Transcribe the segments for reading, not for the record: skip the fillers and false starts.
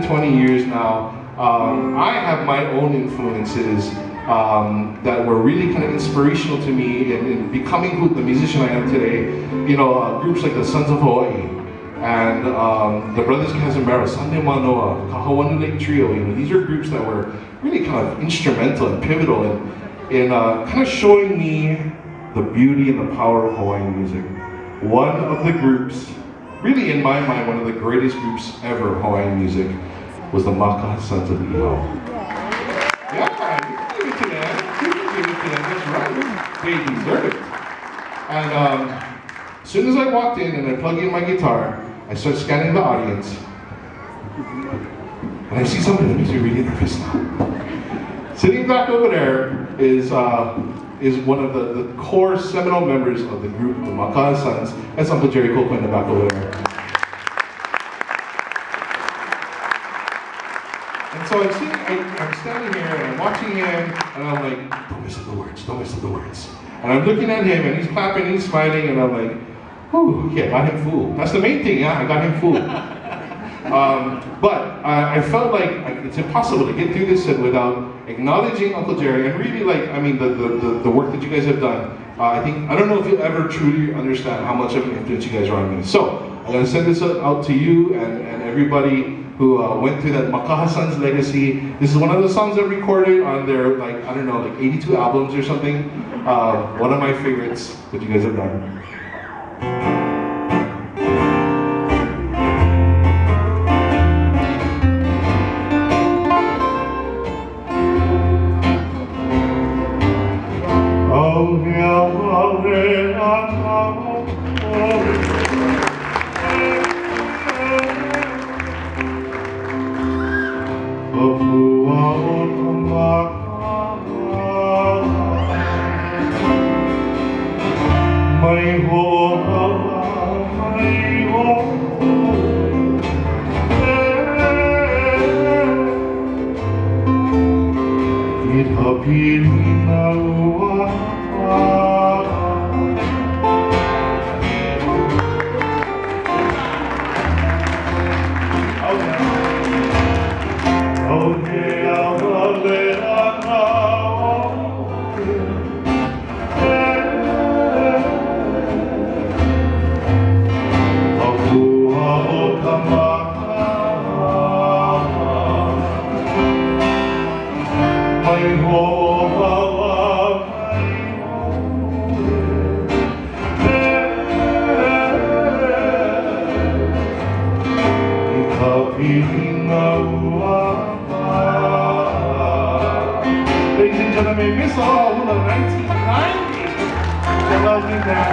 20 years now, I have my own influences that were really kind of inspirational to me in becoming the musician I am today. You know, groups like the Sons of Hawaii and the Brothers Kazimera, Sunday Manoa, Kahawanu Lake Trio. You know, these are groups that were really kind of instrumental and pivotal in kind of showing me the beauty and the power of Hawaiian music. One of the groups, really in my mind, one of the greatest groups ever of Hawaiian music was the Makaha Sons of Iho. Yeah, you can give it to them. You can give it to them, that's right. They deserve it. And as soon as I walked in and I plugged in my guitar, I start scanning the audience. And I see something that makes me really nervous now. Sitting back over there is one of the core seminal members of the group, the Makaha Sons. That's Uncle Jerome Koko in the back over there. And so I'm standing here and I'm watching him and I'm like, don't mess up the words, don't mess up the words. And I'm looking at him and he's clapping, he's smiling, and I'm like, whew, yeah, I got him fooled. That's the main thing, yeah, I got him fooled. But I felt like it's impossible to get through this set without acknowledging Uncle Jerry and really the work that you guys have done. I don't know if you'll ever truly understand how much of an influence you guys are on me. So I'm gonna send this out to you and everybody who went through that Makaha Sons legacy. This is one of the songs that recorded on their 82 albums or something. One of my favorites that you guys have done. Pua O Ka Makahala, mai ho'ala, mai ho'e, I tapilina ua. Ladies and gentlemen, Miss Hula 1990. The lovely Natalie Ai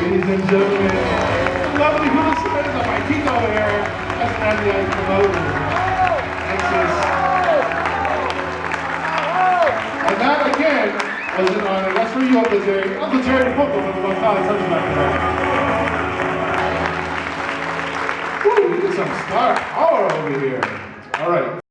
Ladies and gentlemen, lovely Hula Sons of my Kiko here. That's Natalie Ai Kamauu. Texas. And that again was an honor. That's for you, Uncle Jerry. Uncle Jerome Koko from the Makaha Sons back there. Woo, we did some star power over here. All right.